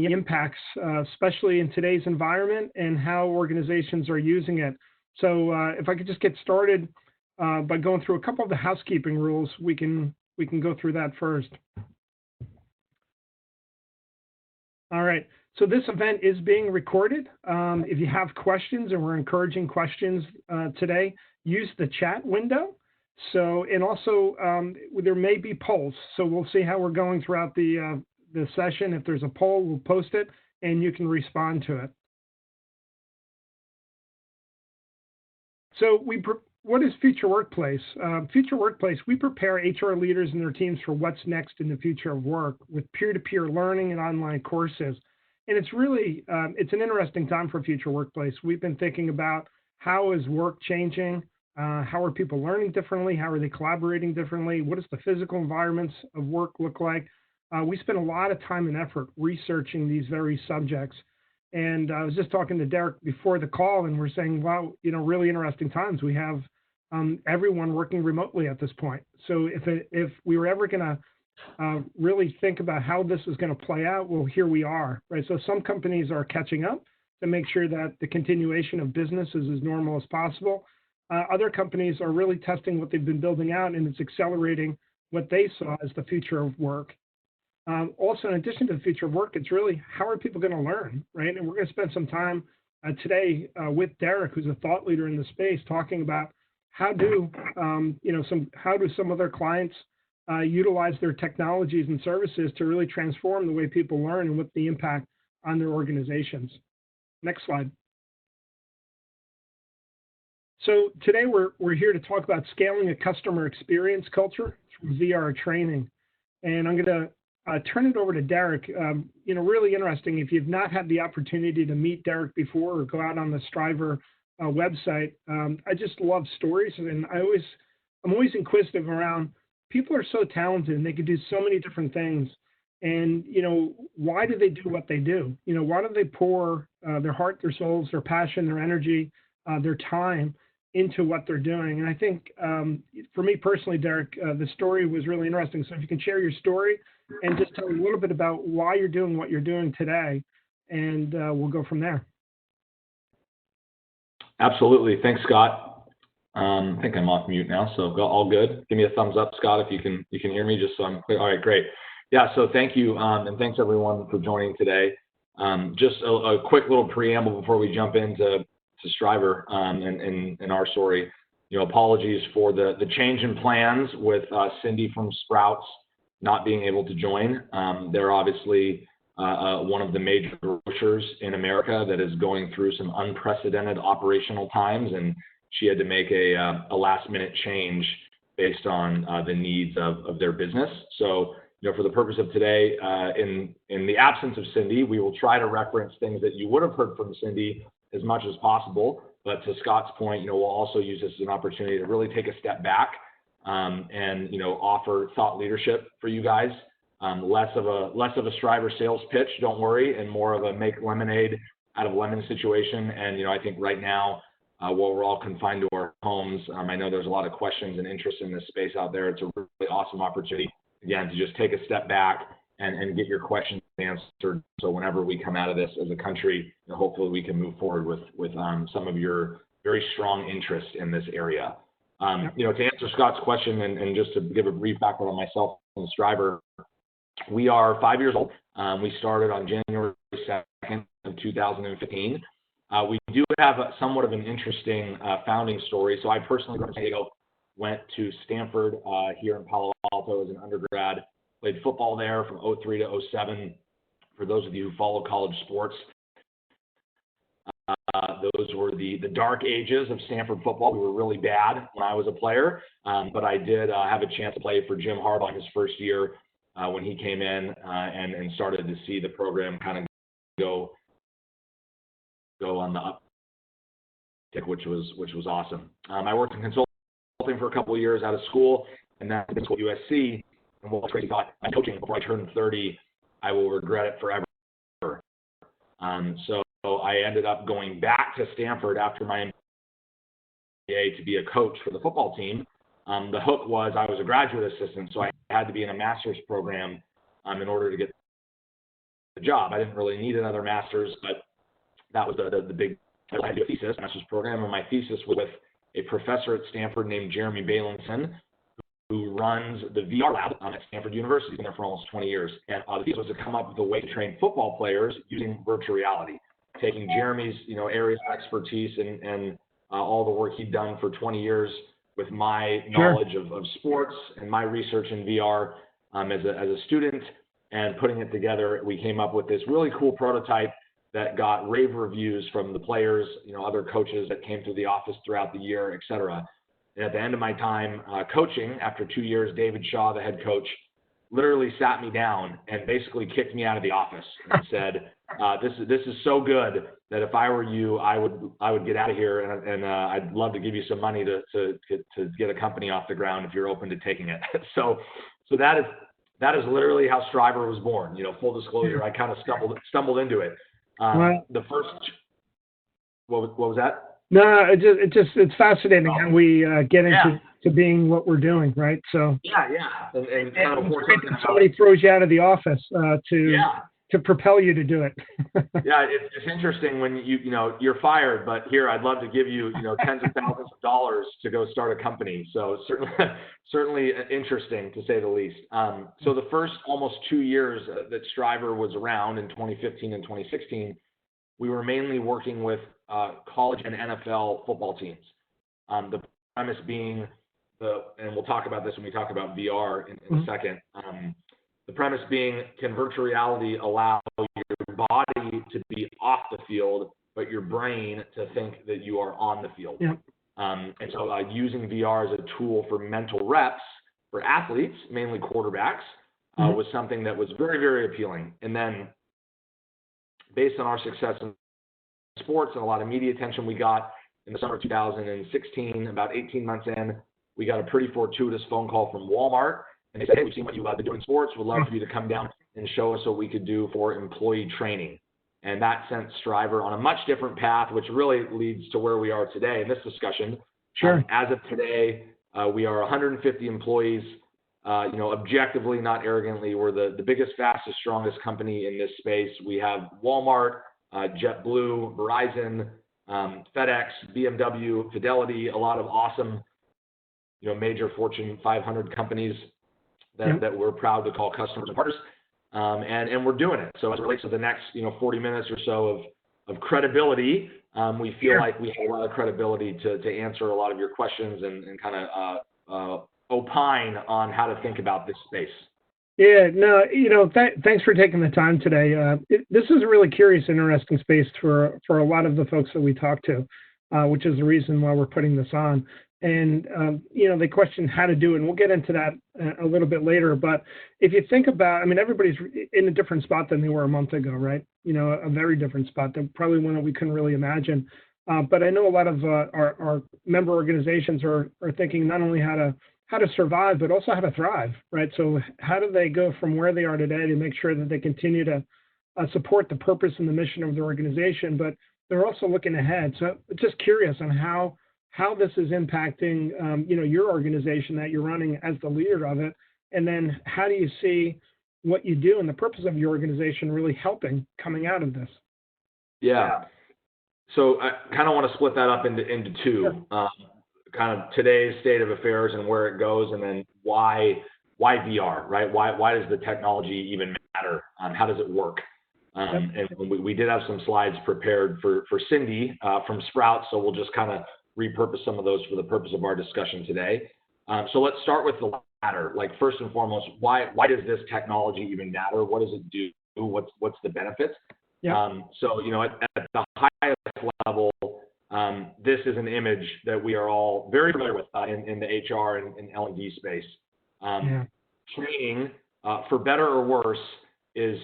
impacts, especially in today's environment, and how organizations are using it. So if I could just get started by going through a couple of the housekeeping rules, we can go through that first. All right. So this event is being recorded. If you have questions, and we're encouraging questions today, use the chat window. So, and also there may be polls. So we'll see how we're going throughout the session. If there's a poll, we'll post it, and you can respond to it. So what is Future Workplace? Future Workplace, we prepare HR leaders and their teams for what's next in the future of work with peer-to-peer learning and online courses. And it's really, it's an interesting time for Future Workplace. We've been thinking about how is work changing? How are people learning differently? How are they collaborating differently? What does the physical environments of work look like? We spend a lot of time and effort researching these very subjects. And I was just talking to Derek before the call, and we're saying, wow, really interesting times. We have everyone working remotely at this point. So if we were ever going to really think about how this is going to play out, well, here we are, right? So some companies are catching up to make sure that the continuation of business is as normal as possible. Other companies are really testing what they've been building out, and it's accelerating what they saw as the future of work. Also, in addition to the future of work, it's really how are people going to learn, right? And we're going to spend some time today with Derek, who's a thought leader in the space, talking about how do some of their clients utilize their technologies and services to really transform the way people learn and what's the impact on their organizations. Next slide. So today we're here to talk about scaling a customer experience culture through VR training, and I'm going to turn it over to Derek. Really interesting. If you've not had the opportunity to meet Derek before or go out on the Strivr website, I just love stories, and I'm always inquisitive around. People are so talented, and they can do so many different things. And why do they do what they do? Why do they pour their heart, their souls, their passion, their energy, their time into what they're doing? And I think for me personally, Derek, the story was really interesting. So if you can share your story and just tell me a little bit about why you're doing what you're doing today, and we'll go from there. Absolutely. Thanks, Scott. I think I'm off mute now, so all good. Give me a thumbs up, Scott, if you can hear me, just so I'm clear. All right, great. Yeah, so thank you, and thanks everyone for joining today. Just a quick little preamble before we jump into Strivr and our story. Apologies for the change in plans with Cindy from Sprouts not being able to join. They're obviously one of the major grocers in America that is going through some unprecedented operational times, and she had to make a last-minute change based on the needs of their business. So, for the purpose of today, in the absence of Cindy, we will try to reference things that you would have heard from Cindy as much as possible. But to Scott's point, we'll also use this as an opportunity to really take a step back and offer thought leadership for you guys. Less of a Strivr sales pitch, don't worry, and more of a make lemonade out of lemon situation. And I think right now, while we're all confined to our homes, I know there's a lot of questions and interest in this space out there. It's a really awesome opportunity, again, to just take a step back and get your questions answered. So whenever we come out of this as a country, hopefully we can move forward with some of your very strong interest in this area. To answer Scott's question and just to give a brief background on myself and Strivr, we are 5 years old. We started on January 2nd of 2015. We do have somewhat of an interesting founding story. So I personally went to Stanford here in Palo Alto as an undergrad, played football there from 03 to 07. For those of you who follow college sports, those were the dark ages of Stanford football. We were really bad when I was a player, but I did have a chance to play for Jim Harbaugh his first year when he came in and started to see the program kind of go on the uptick, which was awesome. I worked in consulting for a couple of years out of school, and then at USC. And what was crazy thought, I'm coaching before I turn 30, I will regret it forever. So I ended up going back to Stanford after my MBA to be a coach for the football team. The hook was I was a graduate assistant, so I had to be in a master's program in order to get job. I didn't really need another master's, but that was the big, I had to do a thesis, master's program, and my thesis was with a professor at Stanford named Jeremy Bailenson, who runs the VR lab at Stanford University. He's been there for almost 20 years. And the thesis was to come up with a way to train football players using virtual reality, taking Jeremy's area of expertise and all the work he'd done for 20 years with my knowledge of sports and my research in VR as a student, and putting it together. We came up with this really cool prototype that got rave reviews from the players, other coaches that came through the office throughout the year, et cetera. And at the end of my time coaching, after 2 years, David Shaw, the head coach, literally sat me down and basically kicked me out of the office and said, "This is so good that if I were you, I would get out of here, and I'd love to give you some money to get a company off the ground if you're open to taking it." So that is literally how Strivr was born. Full disclosure, I kind of stumbled into it. The first, what was that? No, it's fascinating how we get into being what we're doing, right? So and kind of somebody throws you out of the office to propel you to do it. It's interesting when you're fired, but here I'd love to give you tens of thousands of dollars to go start a company. So certainly interesting to say the least. So the first almost 2 years that Strivr was around in 2015 and 2016, we were mainly working with college and NFL football teams. The premise being and we'll talk about this when we talk about VR in a second. The premise being, can virtual reality allow your body to be off the field, but your brain to think that you are on the field? Yeah. And so using VR as a tool for mental reps for athletes, mainly quarterbacks, was something that was very, very appealing. And then based on our success in sports and a lot of media attention we got in the summer of 2016, about 18 months in, we got a pretty fortuitous phone call from Walmart. And they said, "Hey, we've seen what you've been doing in sports. We'd love for you to come down and show us what we could do for employee training." And that sent Strivr on a much different path, which really leads to where we are today in this discussion. Sure. As of today, we are 150 employees. Objectively, not arrogantly, we're the biggest, fastest, strongest company in this space. We have Walmart, JetBlue, Verizon, FedEx, BMW, Fidelity, a lot of awesome, major Fortune 500 companies that we're proud to call customers and partners, and we're doing it. So as it relates to the next 40 minutes or so of credibility, we feel like we have a lot of credibility to answer a lot of your questions and kind of opine on how to think about this space. Yeah, no, thanks for taking the time today. This is a really curious, interesting space for a lot of the folks that we talk to, which is the reason why we're putting this on. And, they question how to do it, and we'll get into that a little bit later. But if you think about, everybody's in a different spot than they were a month ago, right? A very different spot, probably one that we couldn't really imagine. But I know a lot of our member organizations are thinking not only how to survive, but also how to thrive, right? So how do they go from where they are today to make sure that they continue to support the purpose and the mission of the organization, but they're also looking ahead. So just curious on how this is impacting, your organization that you're running as the leader of it, and then how do you see what you do and the purpose of your organization really helping coming out of this? Yeah. So I kind of want to split that up into two. Sure. Kind of today's state of affairs and where it goes, and then why VR, right? Why does the technology even matter? How does it work? And we did have some slides prepared for Cindy from Sprout, so we'll just kind of repurpose some of those for the purpose of our discussion today. So let's start with the latter. Like, first and foremost, why does this technology even matter? What does it do? What's the benefits? Yeah. So at the highest level, this is an image that we are all very familiar with in the HR and L&D space. Training, for better or worse, is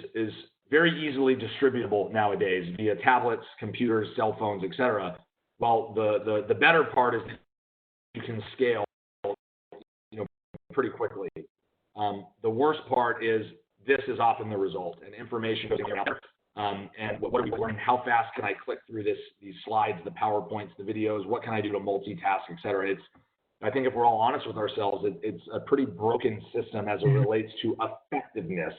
very easily distributable nowadays via tablets, computers, cell phones, etc. Well, the better part is you can scale, pretty quickly. The worst part is this is often the result, and information goes out there. And what are we learning? How fast can I click through these slides, the PowerPoints, the videos? What can I do to multitask, et cetera? I think if we're all honest with ourselves, it's a pretty broken system as it relates to effectiveness.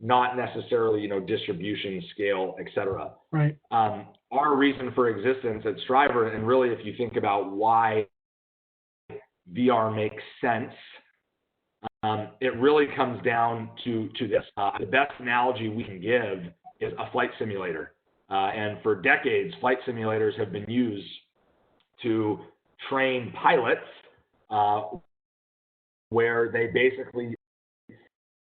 not necessarily, distribution, scale, et cetera. Right. Our reason for existence at Strivr, and really if you think about why VR makes sense, it really comes down to this. The best analogy we can give is a flight simulator. And for decades, flight simulators have been used to train pilots where they basically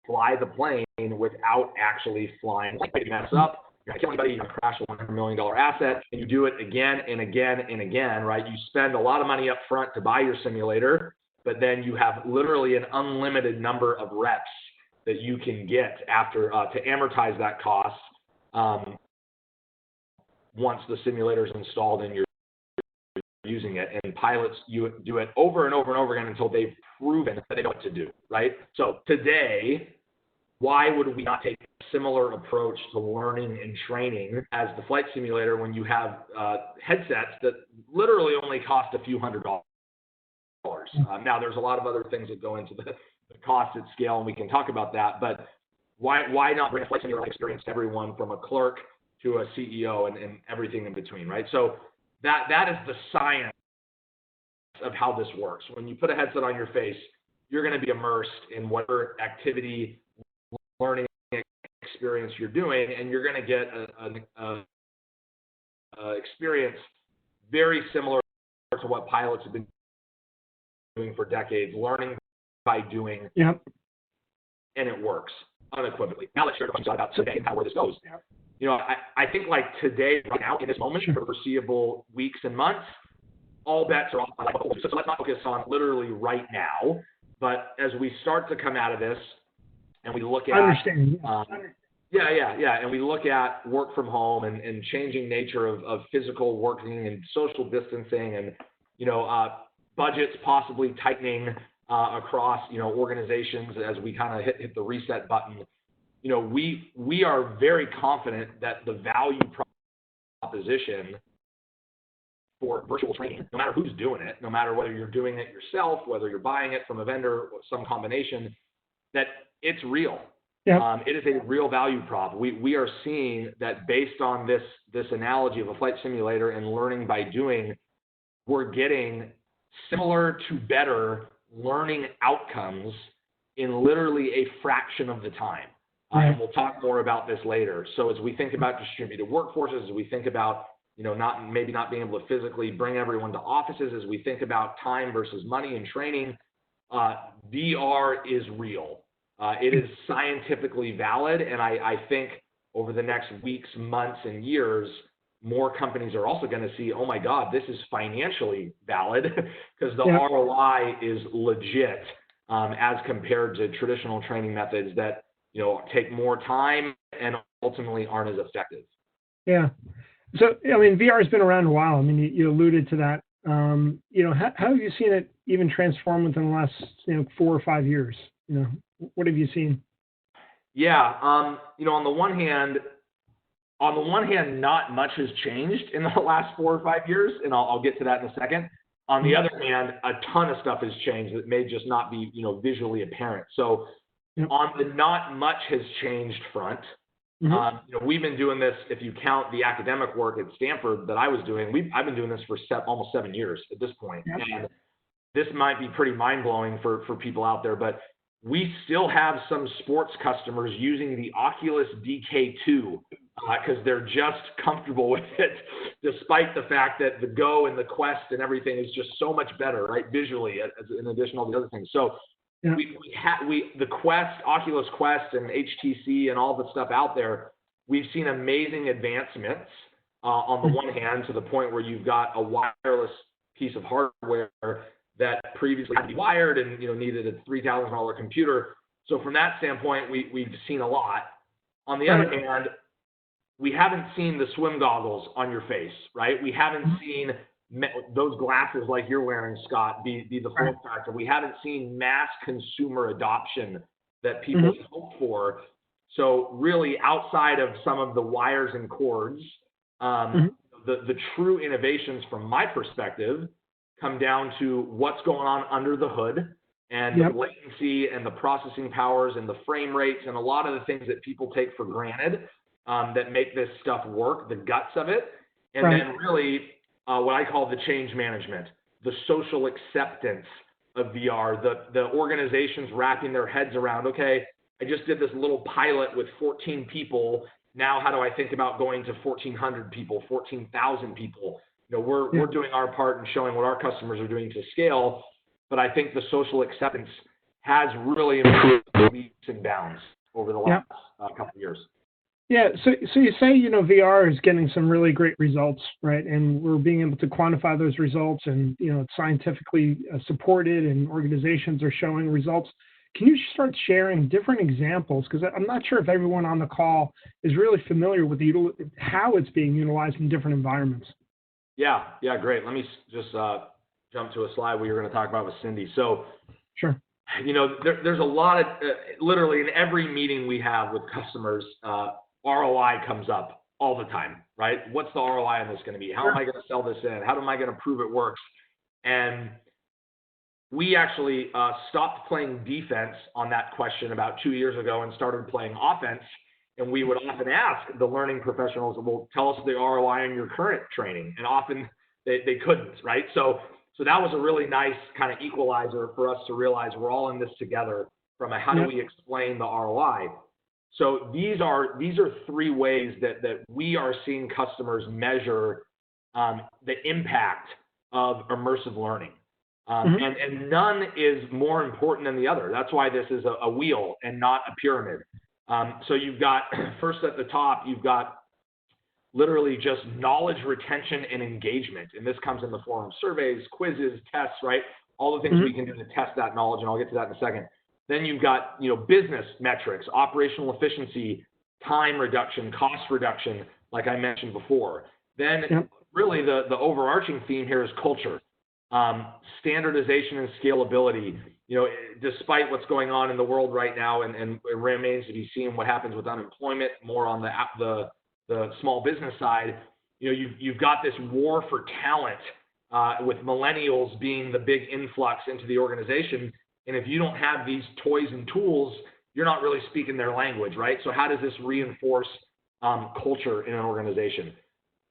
fly the plane without actually flying. If you mess up, you're going to kill anybody, you're going to crash a $100 million asset, and you do it again and again and again, right? You spend a lot of money up front to buy your simulator, but then you have literally an unlimited number of reps that you can get after to amortize that cost once the simulator is installed and you're using it. And pilots do it over and over and over again until they've proven that they know what to do, right? So today, why would we not take a similar approach to learning and training as the flight simulator when you have headsets that literally only cost a few $100s? Now, there's a lot of other things that go into the cost at scale, and we can talk about that, but why not bring a flight simulator experience to everyone from a clerk to a CEO and everything in between, right? So that is the science of how this works. When you put a headset on your face, you're going to be immersed in whatever activity, learning experience you're doing, and you're going to get an experience very similar to what pilots have been doing for decades, learning by doing, Yep. And it works unequivocally. Now let's share what you thought about today and where this goes. Yep. I think like today, right now, in this moment, for the foreseeable weeks and months, all bets are off. So let's not focus on literally right now, but as we start to come out of this and we look at, Understand. and we look at work from home and changing nature of physical working and social distancing and, budgets possibly tightening across, organizations as we kind of hit the reset button. We are very confident that the value proposition for virtual training, no matter who's doing it, no matter whether you're doing it yourself, whether you're buying it from a vendor or some combination, that it's real. Yep. It is a real value prop. We are seeing that based on this analogy of a flight simulator and learning by doing, we're getting similar to better learning outcomes in literally a fraction of the time. And we'll talk more about this later. So as we think about distributed workforces, as we think about, not being able to physically bring everyone to offices, as we think about time versus money and training, VR is real. It is scientifically valid. And I think over the next weeks, months, and years, more companies are also going to see, oh my God, this is financially valid because the ROI is legit as compared to traditional training methods that, take more time and ultimately aren't as effective. Yeah. So, VR has been around a while. You alluded to that. How have you seen it even transform within the last, 4 or 5 years? What have you seen? Yeah. On the one hand, not much has changed in the last 4 or 5 years, and I'll get to that in a second. On the other hand, a ton of stuff has changed that may just not be, visually apparent. So on the not much has changed front, we've been doing this, if you count the academic work at Stanford that I was doing, I've been doing this for almost 7 years at this point. And this might be pretty mind-blowing for people out there, but we still have some sports customers using the Oculus DK2 because they're just comfortable with it, despite the fact that the Go and the Quest and everything is just so much better, right, visually, in addition to all the other things. So the Quest, Oculus Quest and HTC and all the stuff out there, we've seen amazing advancements on the one hand, to the point where you've got a wireless piece of hardware that previously had to be wired and needed a $3,000 computer. So from that standpoint, we've seen a lot. On the other hand, we haven't seen the swim goggles on your face, right? We haven't seen those glasses like you're wearing, Scott, be the form factor. We haven't seen mass consumer adoption that people hope for. So really, outside of some of the wires and cords, the true innovations from my perspective come down to what's going on under the hood and the latency and the processing powers and the frame rates and a lot of the things that people take for granted that make this stuff work, the guts of it. And then really what I call the change management, the social acceptance of VR, the organizations wrapping their heads around, okay, I just did this little pilot with 14 people. Now how do I think about going to 1,400 people, 14,000 people? You know, we're doing our part and showing what our customers are doing to scale, but I think the social acceptance has really improved leaps and bounds over the last couple of years. Yeah, so you say, you know, VR is getting some really great results, right? And we're being able to quantify those results, and, you know, it's scientifically supported, and organizations are showing results. Can you start sharing different examples? Because I'm not sure if everyone on the call is really familiar with how it's being utilized in different environments. Yeah, great. Let me just jump to a slide we were going to talk about with Cindy. So, sure. You know, there's a lot of, literally in every meeting we have with customers, ROI comes up all the time, right? What's the ROI on this going to be? How am I going to sell this in? How am I going to prove it works? And we actually stopped playing defense on that question about 2 years ago and started playing offense. And we would often ask the learning professionals, well, tell us the ROI on your current training. And often they couldn't, right? So that was a really nice kind of equalizer for us to realize we're all in this together from a how do we explain the ROI. So these are three ways that we are seeing customers measure the impact of immersive learning. And none is more important than the other. That's why this is a wheel and not a pyramid. So you've got, first at the top, you've got literally just knowledge retention and engagement. And this comes in the form of surveys, quizzes, tests, right? All the things we can do to test that knowledge, and I'll get to that in a second. Then you've got, you know, business metrics, operational efficiency, time reduction, cost reduction, like I mentioned before. Then really the overarching theme here is culture, standardization and scalability. You know, despite what's going on in the world right now, and it remains to be seen what happens with unemployment, more on the small business side, you know, you've got this war for talent with millennials being the big influx into the organization. And if you don't have these toys and tools, you're not really speaking their language, right? So how does this reinforce culture in an organization?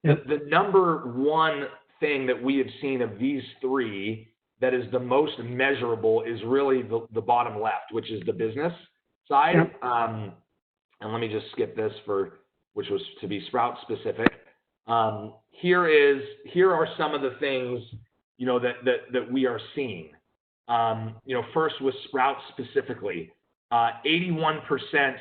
The number one thing that we have seen of these three that is the most measurable is really the bottom left, which is the business side. And let me just skip this which was to be Sprout specific. Here are some of the things, you know, that we are seeing. You know, first with Sprout specifically, 81%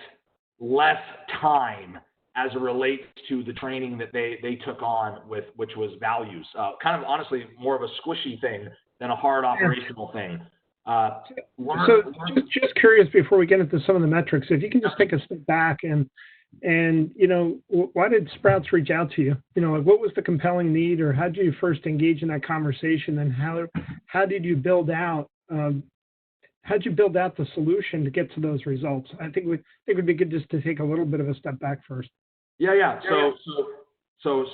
less time as it relates to the training that they took on which was values. Kind of honestly more of a squishy thing than a hard operational thing. So just curious, before we get into some of the metrics, if you can just take a step back and you know, why did Sprouts reach out to you? You know, what was the compelling need, or how did you first engage in that conversation, and how did you build out the solution to get to those results? I think it would be good just to take a little bit of a step back first. Yeah. So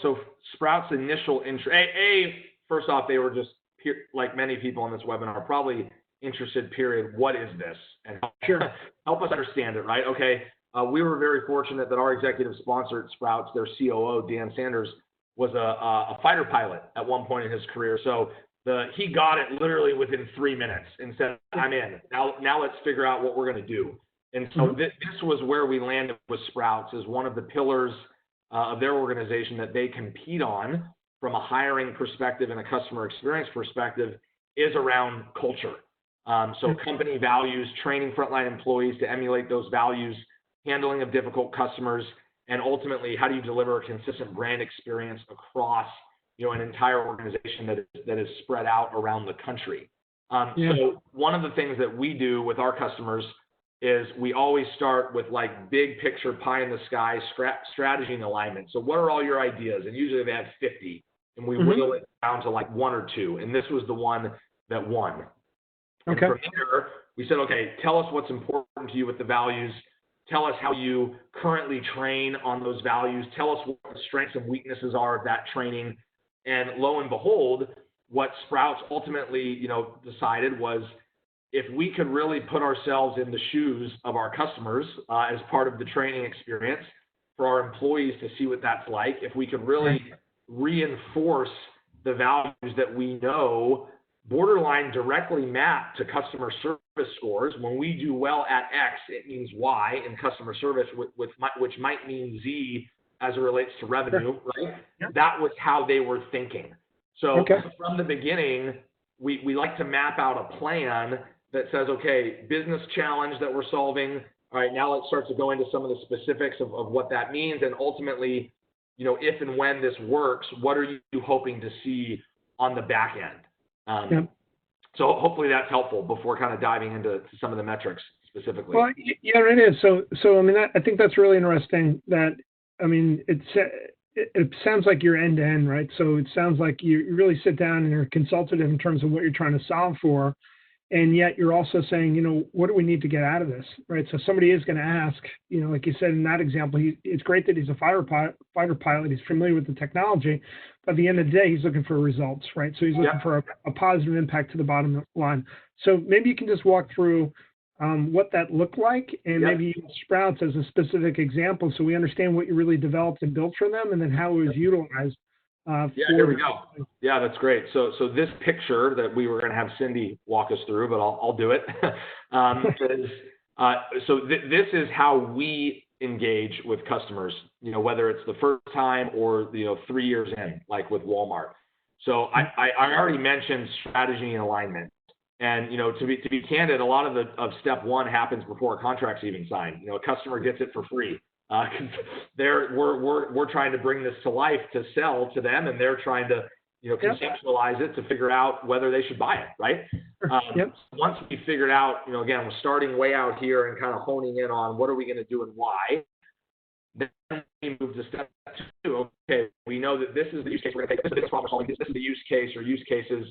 Sprouts' initial intro. First off, they were just like many people on this webinar, probably interested. Period. What is this? And help us understand it. Right. Okay. We were very fortunate that our executive sponsor at Sprouts, their COO, Dan Sanders, was a fighter pilot at one point in his career. So he got it literally within 3 minutes and said, I'm in. Now let's figure out what we're going to do. And so this was where we landed with Sprouts as one of the pillars of their organization that they compete on from a hiring perspective and a customer experience perspective is around culture. So company values, training frontline employees to emulate those values, handling of difficult customers, and ultimately, how do you deliver a consistent brand experience across, you know, an entire organization that is spread out around the country. So one of the things that we do with our customers is we always start with like big picture, pie in the sky strategy and alignment. So what are all your ideas? And usually they have 50, and we whittle it down to like 1 or 2. And this was the one that won. And from there, we said, okay, tell us what's important to you with the values. Tell us how you currently train on those values. Tell us what the strengths and weaknesses are of that training. And lo and behold, what Sprouts ultimately, you know, decided was if we could really put ourselves in the shoes of our customers as part of the training experience for our employees to see what that's like, if we could really reinforce the values that we know borderline directly map to customer service scores. When we do well at X, it means Y in customer service, which might mean Z as it relates to revenue, right? Yep. That was how they were thinking. So from the beginning, we like to map out a plan that says, okay, business challenge that we're solving. All right, now let's start to go into some of the specifics of what that means. And ultimately, if and when this works, what are you hoping to see on the back end? So hopefully that's helpful before kind of diving into some of the metrics specifically. Well, yeah, it is. So I mean, I think that's really interesting that, I mean, it sounds like you're end to end, right? So it sounds like you really sit down and you're consultative in terms of what you're trying to solve for. And yet you're also saying, what do we need to get out of this, right? So somebody is going to ask, like you said in that example, it's great that he's a fighter pilot. He's familiar with the technology. But at the end of the day, he's looking for results, right? So he's looking for a positive impact to the bottom line. So maybe you can just walk through what that looked like, and maybe use Sprouts as a specific example so we understand what you really developed and built for them and then how it was utilized. Here we go. Yeah, that's great. So this picture that we were going to have Cindy walk us through, but I'll do it. This is how we engage with customers, whether it's the first time or 3 years in, like with Walmart. So I already mentioned strategy and alignment. And to be candid, a lot of step one happens before a contract's even signed. A customer gets it for free. We're trying to bring this to life to sell to them, and they're trying to conceptualize it to figure out whether they should buy it, right? Once we figured out, again, we're starting way out here and kind of honing in on what are we going to do and why. Then we move to step two. Okay, we know that this is the use case we're going to take. This is the problem solving. This is the use case or use cases.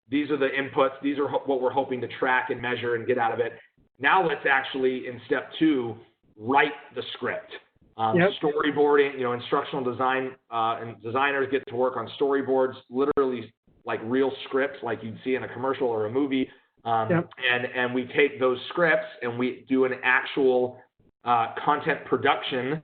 These are the inputs. These are what we're hoping to track and measure and get out of it. Now let's actually, in step two, write the script. Storyboarding, instructional design, and designers get to work on storyboards, literally like real scripts like you'd see in a commercial or a movie. And we take those scripts and we do an actual content production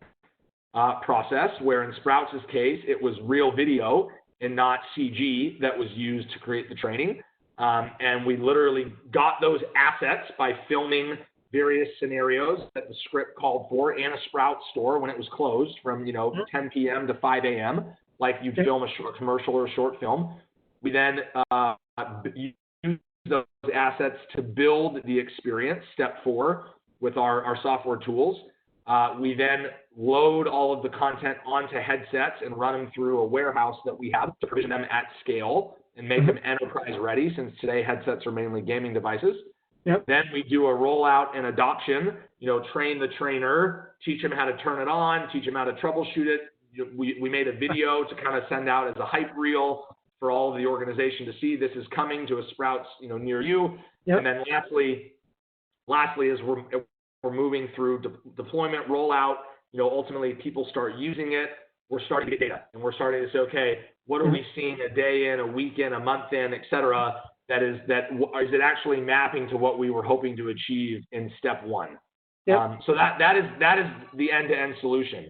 process where in Sprouts' case, it was real video and not CG that was used to create the training. And we literally got those assets by filming various scenarios that the script called for in a Sprouts store when it was closed from 10 p.m. to 5 a.m. like you'd film a short commercial or a short film. We then use those assets to build the experience, step 4, with our software tools. We then load all of the content onto headsets and run them through a warehouse that we have to provision them at scale and make them enterprise ready, since today headsets are mainly gaming devices. Then we do a rollout and adoption, train the trainer, teach them how to turn it on, teach them how to troubleshoot it. We made a video to kind of send out as a hype reel for all of the organization to see this is coming to a Sprouts, near you. And then lastly is we're moving through deployment, rollout, ultimately people start using it. We're starting to get data and we're starting to say, okay, what are we seeing a day in, a week in, a month in, et cetera? Is it actually mapping to what we were hoping to achieve in step 1? So that is the end-to-end solution.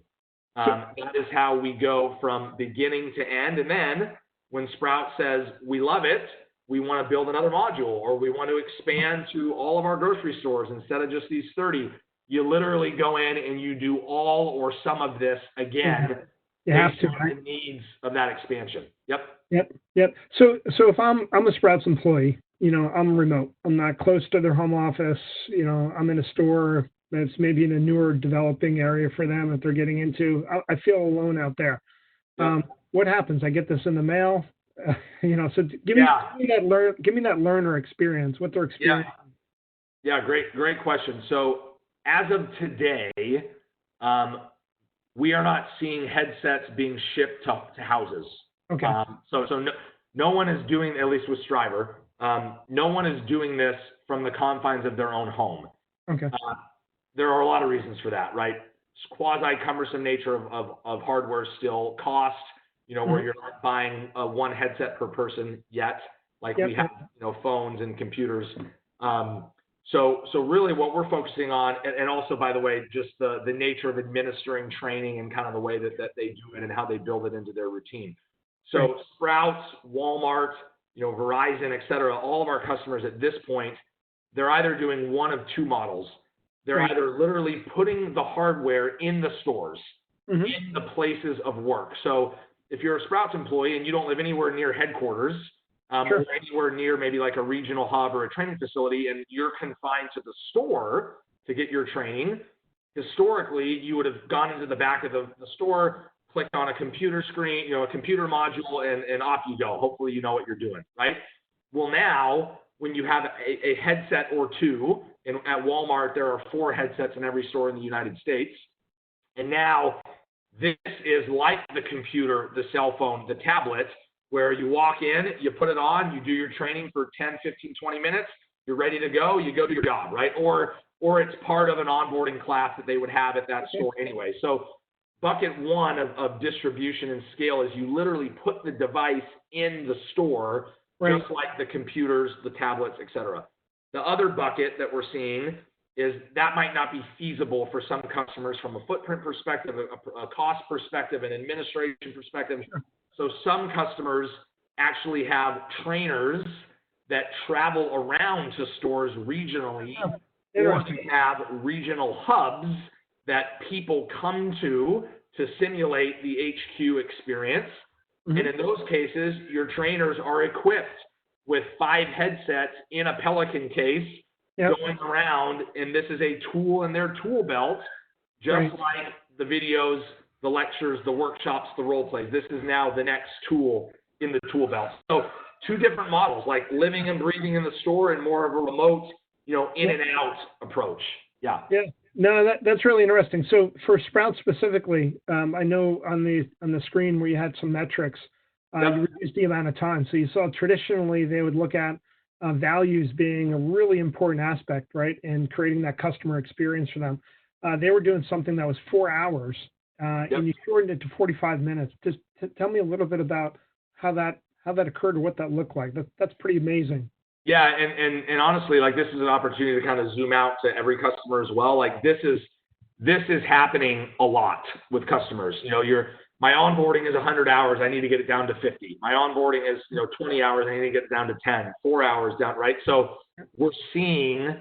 That is how we go from beginning to end. And then when Sprout says, we love it, we want to build another module, or we want to expand to all of our grocery stores instead of just these 30, you literally go in and you do all or some of this again based on the needs of that expansion. Yep. So if I'm a Sprouts employee, I'm remote. I'm not close to their home office. I'm in a store that's maybe in a newer developing area for them that they're getting into. I feel alone out there. What happens? I get this in the mail. So give me that learner experience. What their experience? Great question. So as of today, we are not seeing headsets being shipped to houses. Okay. So no one is doing, at least with Strivr, no one is doing this from the confines of their own home. Okay. There are a lot of reasons for that, right? Quasi-cumbersome nature of hardware still, cost, where you're not buying one headset per person yet, like we have, phones and computers. So really what we're focusing on, and also, by the way, just the nature of administering training and kind of the way that they do it and how they build it into their routine. So Right. Sprouts, Walmart, Verizon, et cetera, all of our customers at this point, they're either doing one of two models. They're Right. either literally putting the hardware in the stores, Mm-hmm. in the places of work. So if you're a Sprouts employee and you don't live anywhere near headquarters, Sure. or anywhere near maybe like a regional hub or a training facility, and you're confined to the store to get your training, historically, you would have gone into the back of the store, clicked on a computer screen, a computer module, and off you go. Hopefully you know what you're doing, right? Well, now, when you have a headset or two, and at Walmart, there are 4 headsets in every store in the United States, and now this is like the computer, the cell phone, the tablet, where you walk in, you put it on, you do your training for 10, 15, 20 minutes, you're ready to go, you go to your job, right? Or it's part of an onboarding class that they would have at that store anyway. So bucket one of distribution and scale is you literally put the device in the store, Right. just like the computers, the tablets, et cetera. The other bucket that we're seeing is that might not be feasible for some customers from a footprint perspective, a cost perspective, an administration perspective. Sure. So some customers actually have trainers that travel around to stores regionally, or they have regional hubs that people come to simulate the HQ experience. Mm-hmm. And in those cases, your trainers are equipped with 5 headsets in a Pelican case, Yep. going around, and this is a tool in their tool belt, just Right. like the videos, the lectures, the workshops, the role plays. This is now the next tool in the tool belt. So 2 different models, like living and breathing in the store and more of a remote, in and out approach. Yeah. Yeah. No, that's really interesting. So for Sprout specifically, I know on the screen where you had some metrics, Yep. you reduced the amount of time. So you saw traditionally they would look at values being a really important aspect, right, in creating that customer experience for them. They were doing something that was 4 hours, Yep. and you shortened it to 45 minutes. Just tell me a little bit about how that occurred or what that looked like. That's pretty amazing. Yeah, and honestly, like, this is an opportunity to kind of zoom out to every customer as well. Like, this is happening a lot with customers. My onboarding is 100 hours. I need to get it down to 50. My onboarding is 20 hours. I need to get it down to 10. 4 hours down, right? So we're seeing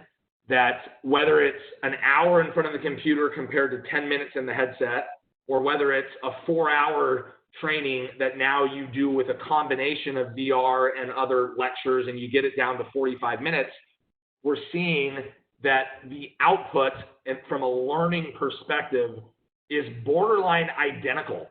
that whether it's an hour in front of the computer compared to 10 minutes in the headset, or whether it's a 4-hour training that now you do with a combination of VR and other lectures, and you get it down to 45 minutes, we're seeing that the output from a learning perspective is borderline identical.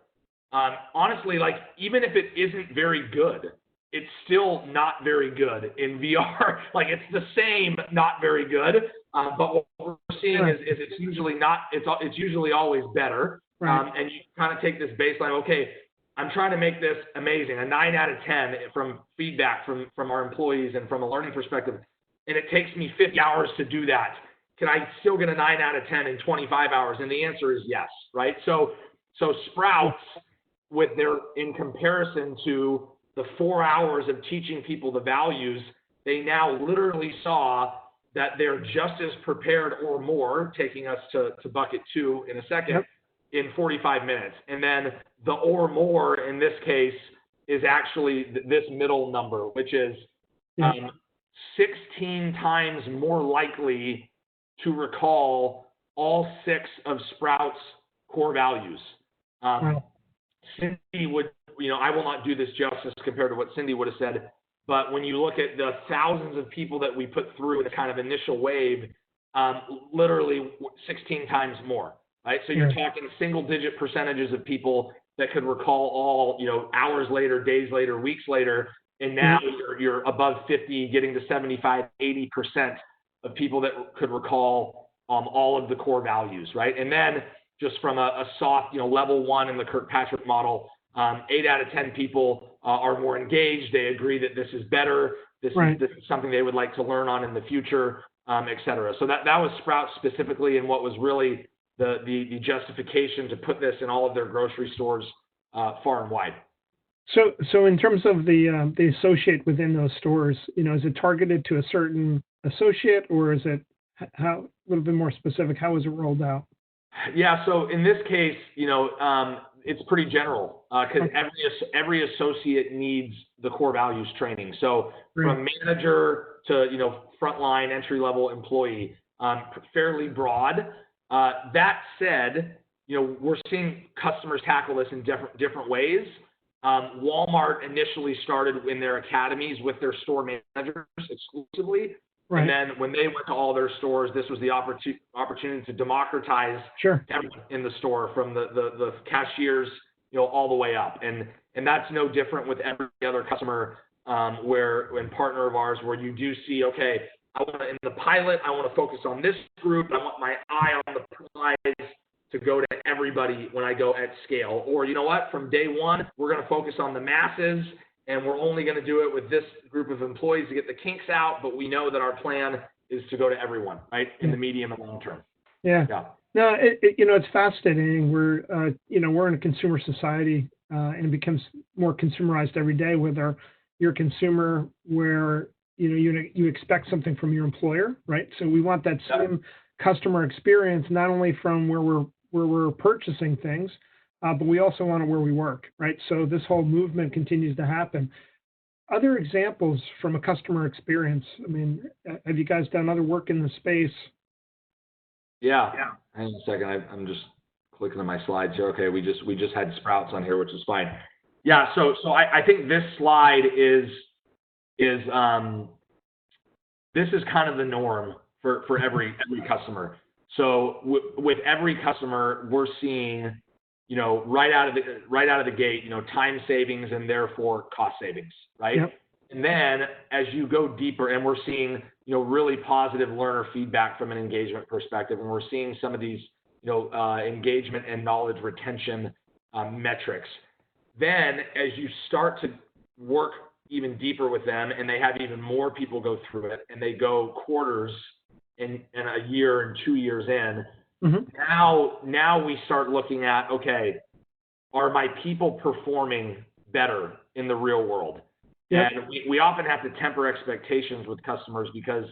Honestly, like, even if it isn't very good, it's still not very good in VR. Like, it's the same, not very good. But what we're seeing is it's usually not. It's usually always better. Right. And you kind of take this baseline. Okay, I'm trying to make this amazing, a 9 out of 10 from feedback from our employees and from a learning perspective, and it takes me 50 hours to do that. Can I still get a 9 out of 10 in 25 hours? And the answer is yes, right? So Sprouts, in comparison to the 4 hours of teaching people the values, they now literally saw that they're just as prepared or more, taking us to bucket 2 in a second, Yep. in 45 minutes. And then the or more in this case is actually this middle number, which is 16 times more likely to recall all 6 of Sprouts' core values. Cindy would, I will not do this justice compared to what Cindy would have said, but when you look at the thousands of people that we put through the kind of initial wave, literally 16 times more, right? So you're talking single-digit percentages of people that could recall all, hours later, days later, weeks later, and now you're above 50, getting to 75, 80% of people that could recall all of the core values, right? And then just from a soft, level 1 in the Kirkpatrick model, 8 out of 10 people are more engaged. They agree that this is better. This is something they would like to learn on in the future, et cetera. So that was Sprouts specifically, and what was really the justification to put this in all of their grocery stores far and wide. So in terms of the associate within those stores, is it targeted to a certain associate, or is it how a little bit more specific? How is it rolled out? Yeah, so in this case, it's pretty general because Okay. every associate needs the core values training. So Great. from manager to frontline entry level employee, fairly broad. That said, we're seeing customers tackle this in different ways. Walmart initially started in their academies with their store managers exclusively. Right. And then when they went to all their stores, this was the opportunity to democratize Sure. everyone in the store, from the cashiers, all the way up. And that's no different with every other customer and partner of ours, where you do see, okay, in the pilot, I want to focus on this group. I want my eye on the prize to go to everybody when I go at scale. Or you know what? From day one, we're going to focus on the masses, and we're only going to do it with this group of employees to get the kinks out, but we know that our plan is to go to everyone, right, in the medium and long term. Yeah. No, it's fascinating. We're in a consumer society, and it becomes more consumerized every day. Whether you're a consumer, where you expect something from your employer, right? So we want that same customer experience, not only from where we're purchasing things, but we also want it where we work, right? So this whole movement continues to happen. Other examples from a customer experience. I mean, have you guys done other work in the space? Yeah. Hang on a second. I'm just clicking on my slides here. Okay, we just had Sprouts on here, which is fine. Yeah. So I think this slide is this is kind of the norm for every customer. So with every customer, we're seeing, right out of the gate, time savings and therefore cost savings, right? Yep. And then as you go deeper, and we're seeing, really positive learner feedback from an engagement perspective, and we're seeing some of these, engagement and knowledge retention metrics. Then as you start to work even deeper with them, and they have even more people go through it, and they go quarters and a year and 2 years in, now we start looking at, okay, are my people performing better in the real world? Yep. And we often have to temper expectations with customers, because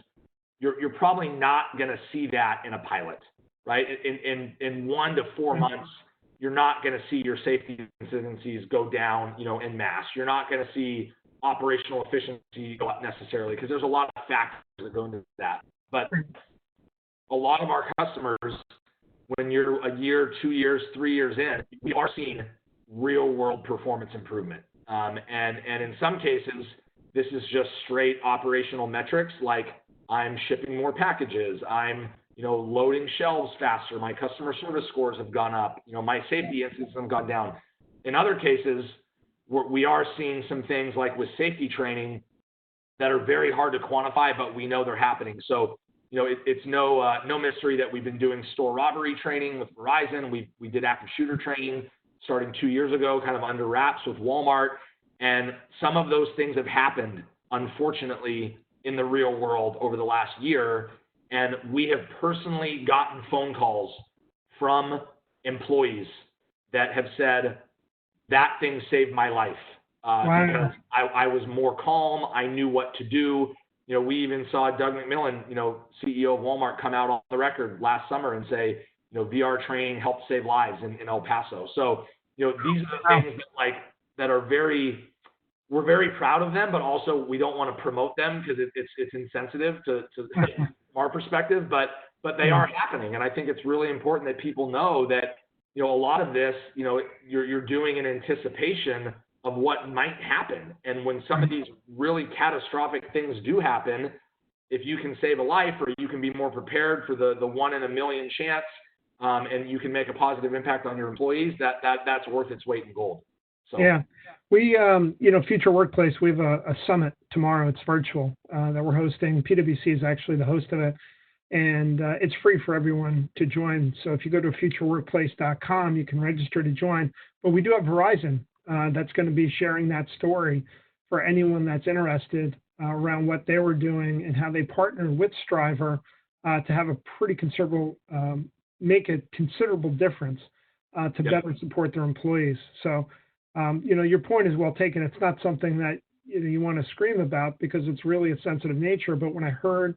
you're probably not going to see that in a pilot, right? In 1 to 4 months, you're not going to see your safety incidences go down, en masse. You're not going to see operational efficiency go up necessarily, because there's a lot of factors that go into that. But a lot of our customers, when you're a year, 2 years, 3 years in, we are seeing real world performance improvement. And in some cases, this is just straight operational metrics, like I'm shipping more packages, I'm loading shelves faster, my customer service scores have gone up, my safety incidents have gone down. In other cases, we are seeing some things like with safety training that are very hard to quantify, but we know they're happening. So it's no mystery that we've been doing store robbery training with Verizon. We did active shooter training starting 2 years ago, kind of under wraps with Walmart. And some of those things have happened, unfortunately, in the real world over the last year. And we have personally gotten phone calls from employees that have said, that thing saved my life. Wow. Because I was more calm. I knew what to do. We even saw Doug McMillan, CEO of Walmart, come out on the record last summer and say, VR training helped save lives in El Paso. So, these are the things that are we're very proud of them, but also we don't want to promote them because it's insensitive to our perspective, but they are happening. And I think it's really important that people know that, a lot of this, you're doing in anticipation of what might happen. And when some of these really catastrophic things do happen, if you can save a life, or you can be more prepared for the 1 in a million chance, and you can make a positive impact on your employees, that's worth its weight in gold. So. Yeah, we, Future Workplace, we have a summit tomorrow. It's virtual that we're hosting. PwC is actually the host of it, and it's free for everyone to join. So if you go to futureworkplace.com, you can register to join. But we do have Verizon that's going to be sharing that story for anyone that's interested around what they were doing and how they partnered with Strivr to have a pretty considerable, make a considerable difference to better support their employees. So, your point is well taken. It's not something that you want to scream about, because it's really a sensitive nature. But when I heard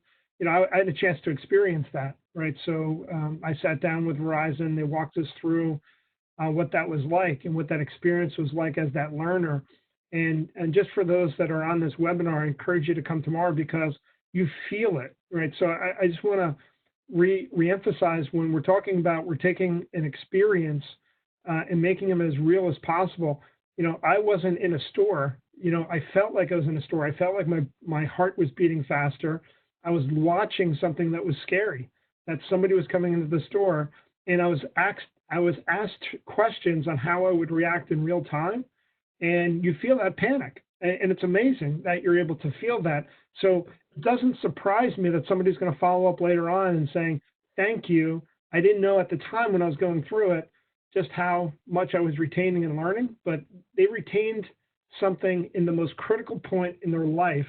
I had a chance to experience that, right? So I sat down with Verizon. They walked us through what that was like and what that experience was like as that learner. And just for those that are on this webinar, I encourage you to come tomorrow because you feel it, right? So I just want to reemphasize when we're talking about we're taking an experience and making them as real as possible. I wasn't in a store. I felt like I was in a store. I felt like my heart was beating faster. I was watching something that was scary, that somebody was coming into the store, and I was asked questions on how I would react in real time, and you feel that panic. And it's amazing that you're able to feel that. So it doesn't surprise me that somebody's going to follow up later on and saying, thank you. I didn't know at the time when I was going through it just how much I was retaining and learning, but they retained something in the most critical point in their life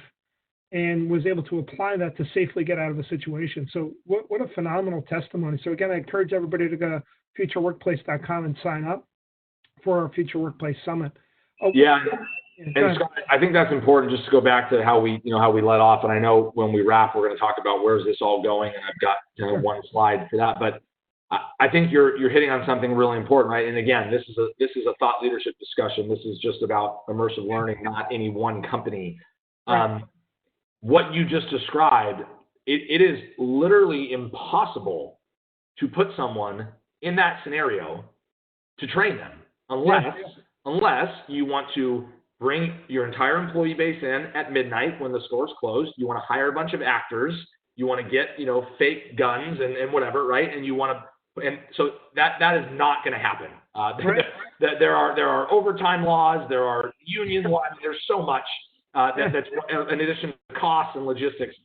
and was able to apply that to safely get out of the situation. So what a phenomenal testimony. So again, I encourage everybody to go to futureworkplace.com and sign up for our Future Workplace Summit. Oh, yeah. And Scott, I think that's important just to go back to how we let off. And I know when we wrap, we're going to talk about where's this all going. And I've got one slide for that. But I think you're hitting on something really important, right? And again, this is a thought leadership discussion. This is just about immersive learning, not any one company. Right. What you just described, it is literally impossible to put someone in that scenario to train them unless you want to bring your entire employee base in at midnight when the store's closed. You want to hire a bunch of actors. You want to get, fake guns and whatever, right? And you want to, and so that is not going to happen. Right. There are overtime laws. There are union laws. There's so much that's in addition to costs and logistics.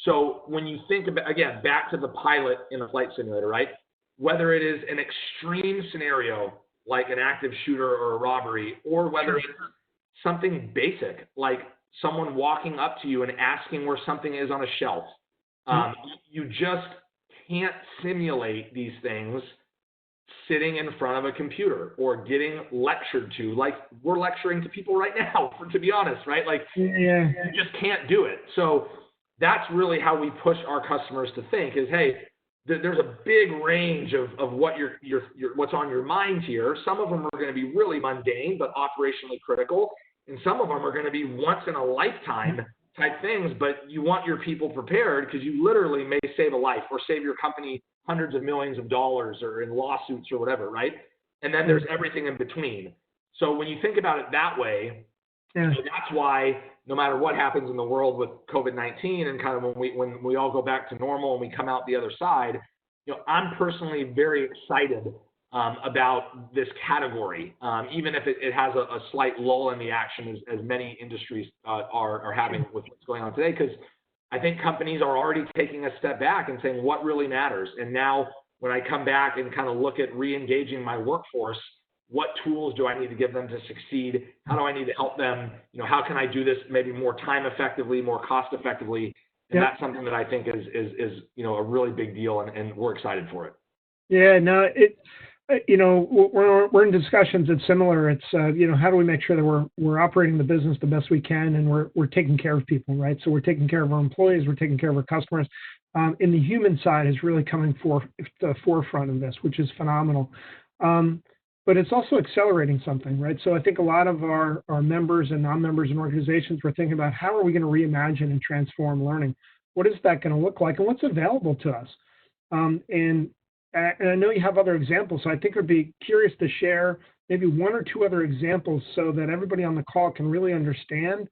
So when you think about, again, back to the pilot in a flight simulator, right? Whether it is an extreme scenario like an active shooter or a robbery, or whether it's something basic like someone walking up to you and asking where something is on a shelf. You just can't simulate these things sitting in front of a computer or getting lectured to, like we're lecturing to people right now, to be honest, right? Like you just can't do it. So that's really how we push our customers to think is, hey, there's a big range of what what's on your mind here. Some of them are going to be really mundane, but operationally critical. And some of them are going to be once in a lifetime type things, but you want your people prepared because you literally may save a life or save your company hundreds of millions of dollars or in lawsuits or whatever, right? And then there's everything in between. So when you think about it that way, that's why no matter what happens in the world with COVID-19 and kind of when we all go back to normal and we come out the other side, I'm personally very excited about this category, even if it has a slight lull in the action as many industries are having with what's going on today, because I think companies are already taking a step back and saying what really matters. And now when I come back and kind of look at re-engaging my workforce, what tools do I need to give them to succeed? How do I need to help them? How can I do this maybe more time effectively, more cost effectively? And that's something that I think is a really big deal, and we're excited for it. Yeah, no, we're in discussions that's similar. It's how do we make sure that we're operating the business the best we can, and we're taking care of people, right? So we're taking care of our employees, we're taking care of our customers. And the human side is really coming for the forefront of this, which is phenomenal. But it's also accelerating something, right? So I think a lot of our members and non-members and organizations were thinking about how are we going to reimagine and transform learning? What is that going to look like, and what's available to us? And I know you have other examples, so I think I'd be curious to share maybe one or two other examples so that everybody on the call can really understand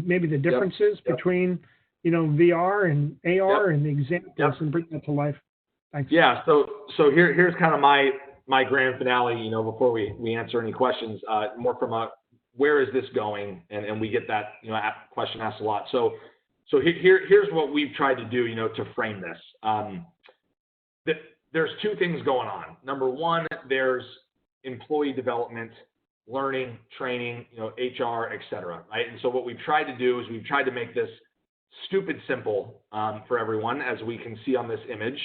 maybe the differences between, VR and AR and the examples and bring that to life. Thanks. Yeah. So here's kind of my grand finale, before we answer any questions, more from where is this going? And we get that, question asked a lot. So here's what we've tried to do, to frame this. There's two things going on. Number one, there's employee development, learning, training, HR, et cetera, right? And so what we've tried to do is we've tried to make this stupid simple for everyone, as we can see on this image.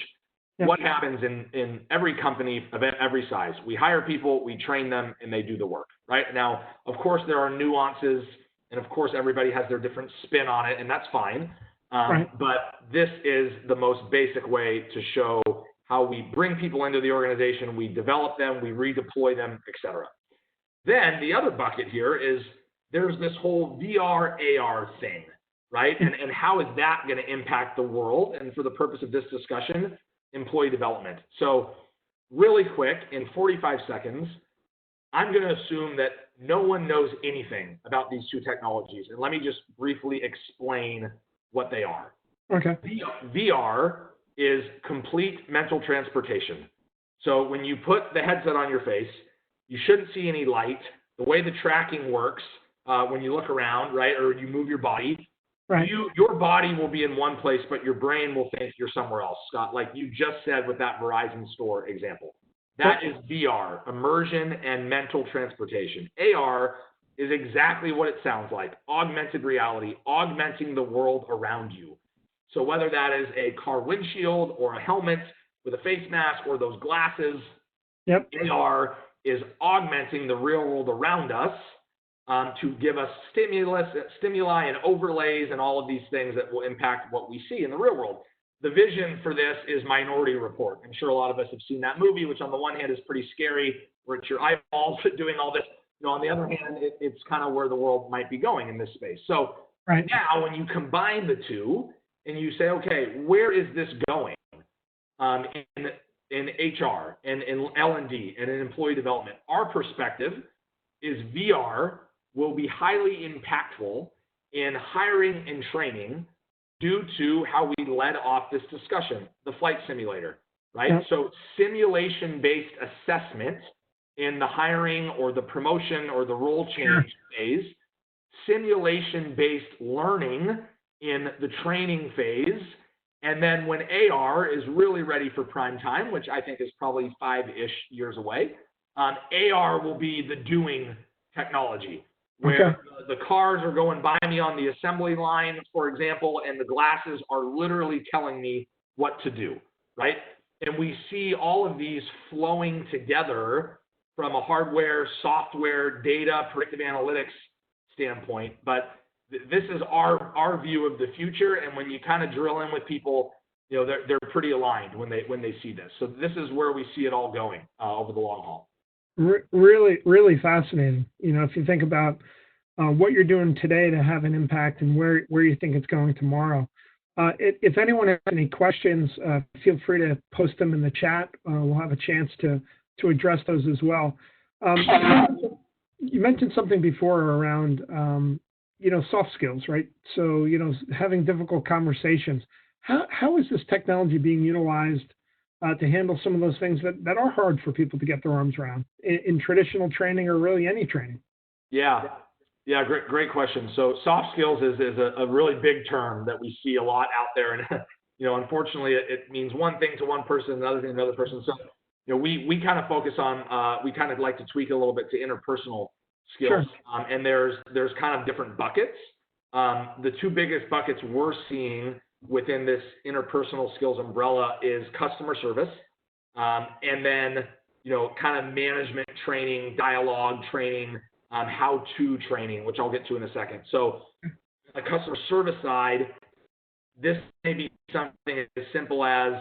What happens in every company of every size? We hire people, we train them, and they do the work, right? Now, of course, there are nuances, and of course, everybody has their different spin on it, and that's fine. But this is the most basic way to show how we bring people into the organization, we develop them, we redeploy them, etc. Then the other bucket here is there's this whole VR, AR thing, right? And how is that going to impact the world? And for the purpose of this discussion, employee development. So really quick, in 45 seconds, I'm going to assume that no one knows anything about these two technologies. And let me just briefly explain what they are. Okay. VR is complete mental transportation. So when you put the headset on your face, you shouldn't see any light. The way the tracking works, when you look around, right, or you move your body, right, your body will be in one place, but your brain will think you're somewhere else, Scott, like you just said with that Verizon store example. That is VR, immersion and mental transportation. AR is exactly what it sounds like, augmented reality, augmenting the world around you. So whether that is a car windshield or a helmet with a face mask or those glasses, AR is augmenting the real world around us to give us stimuli and overlays and all of these things that will impact what we see in the real world. The vision for this is Minority Report. I'm sure a lot of us have seen that movie, which on the one hand is pretty scary, where it's your eyeballs doing all this. You know, on the other hand, it's kind of where the world might be going in this space. So now when you combine the two and you say, okay, where is this going in HR and in L&D and in employee development? Our perspective is VR will be highly impactful in hiring and training due to how we led off this discussion, the flight simulator, right? So simulation-based assessment in the hiring or the promotion or the role change phase, simulation-based learning in the training phase, and then when AR is really ready for prime time, which I think is probably 5-ish years away, AR will be the doing technology, where the cars are going by me on the assembly line, for example, and the glasses are literally telling me what to do, right? And we see all of these flowing together from a hardware, software, data, predictive analytics standpoint. But this is our view of the future, and when you kind of drill in with people, you know, they're pretty aligned when they see this. So this is where we see it all going over the long haul. Really, really fascinating. You know, if you think about what you're doing today to have an impact and where you think it's going tomorrow. If anyone has any questions, feel free to post them in the chat. We'll have a chance to address those as well. You mentioned something before around, you know, soft skills, right? So, you know, having difficult conversations. How is this technology being utilized to handle some of those things that are hard for people to get their arms around in traditional training or really any training? Yeah, great question. So soft skills is a really big term that we see a lot out there. And, you know, unfortunately, it means one thing to one person, another thing to another person. So, you know, we kind of focus on, we kind of like to tweak a little bit to interpersonal skills. And there's kind of different buckets. The two biggest buckets we're seeing within this interpersonal skills umbrella is customer service, and then, you know, kind of management training, dialogue training, how-to training, which I'll get to in a second. So on the customer service side, this may be something as simple as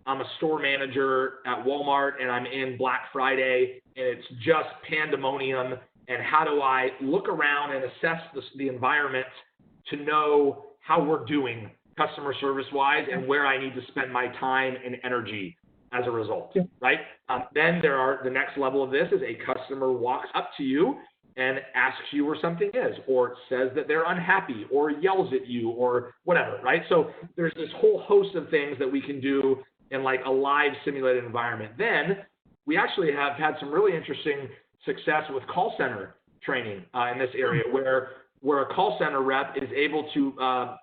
I'm a store manager at Walmart and I'm in Black Friday and it's just pandemonium, and how do I look around and assess the environment to know how we're doing customer service-wise and where I need to spend my time and energy as a result, right? Then the next level of this is a customer walks up to you and asks you where something is, or says that they're unhappy, or yells at you, or whatever, right? So there's this whole host of things that we can do in like a live simulated environment. Then we actually have had some really interesting success with call center training in this area, where a call center rep is able to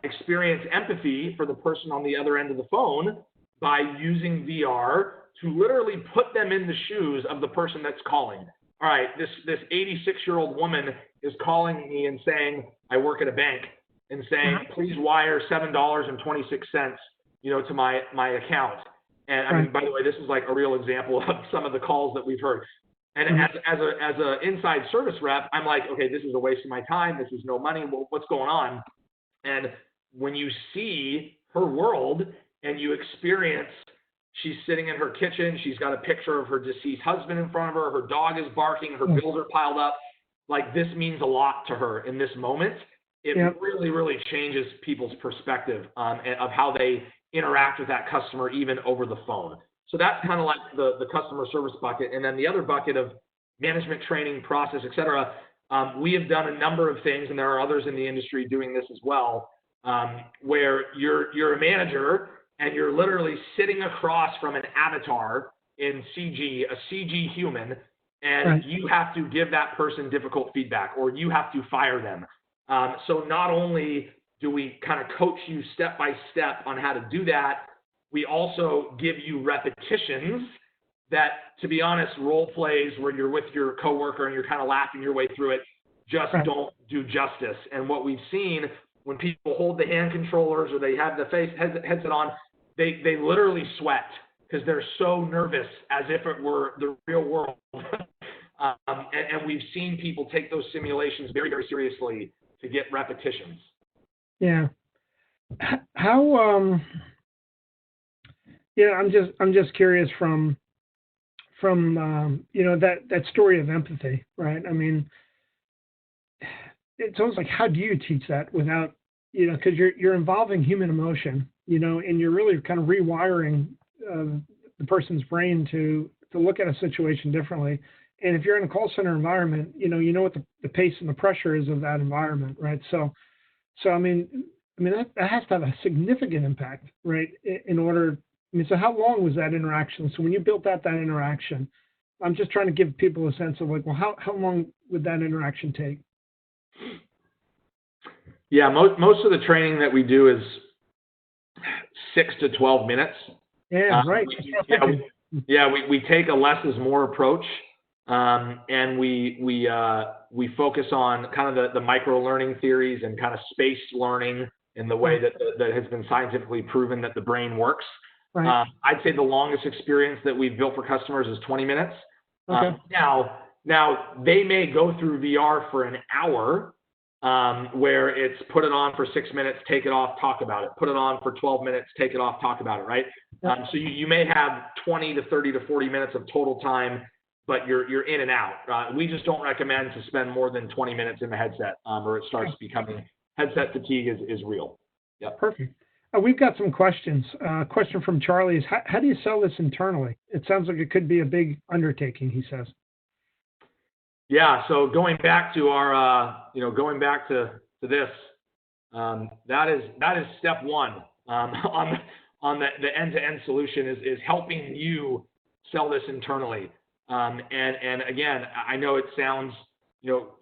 experience empathy for the person on the other end of the phone by using VR to literally put them in the shoes of the person that's calling. All right, this 86-year-old woman is calling me and saying, I work at a bank, and saying, please wire $7.26, you know, to my account. And I mean, by the way, this is like a real example of some of the calls that we've heard. And as a inside service rep, I'm like, okay, this is a waste of my time. This is no money. What's going on? And when you see her world and you experience, she's sitting in her kitchen, she's got a picture of her deceased husband in front of her, her dog is barking, her bills are piled up, like this means a lot to her in this moment. It really, really changes people's perspective of how they interact with that customer, even over the phone. So that's kind of like the customer service bucket. And then the other bucket of management training, process, et cetera. We have done a number of things, and there are others in the industry doing this as well, where you're a manager and you're literally sitting across from an avatar in CG, a CG human, and you have to give that person difficult feedback, or you have to fire them. So not only do we kind of coach you step by step on how to do that, we also give you repetitions that, to be honest, role plays where you're with your coworker and you're kind of laughing your way through it just don't do justice. And what we've seen when people hold the hand controllers or they have the headset on, they literally sweat because they're so nervous as if it were the real world. And we've seen people take those simulations very, very seriously to get repetitions. Yeah. How? I'm just curious from that story of empathy, right? I mean, it's almost like, how do you teach that without, because you're involving human emotion, and you're really kind of rewiring the person's brain to look at a situation differently. And if you're in a call center environment, you know what the pace and the pressure is of that environment, right? So I mean that has to have a significant impact, right? In order, so how long was that interaction? So when you built that interaction, I'm just trying to give people a sense of like, well, how long would that interaction take? Yeah, most of the training that we do is 6 to 12 minutes. Yeah, right. We take a less is more approach, and we focus on kind of the micro learning theories and kind of space learning in the way that has been scientifically proven that the brain works. Right. I'd say the longest experience that we've built for customers is 20 minutes. Okay. Now they may go through VR for an hour, where it's put it on for 6 minutes, take it off, talk about it. Put it on for 12 minutes, take it off, talk about it, right? So you may have 20 to 30 to 40 minutes of total time, but you're in and out. We just don't recommend to spend more than 20 minutes in the headset, or it starts becoming, headset fatigue is real. Yeah. Perfect. We've got some questions. Question from Charlie is, how do you sell this internally? It sounds like it could be a big undertaking, he says. Yeah, so going back to our, going back to this, that is step one on the end-to-end solution is helping you sell this internally. And again, I know it sounds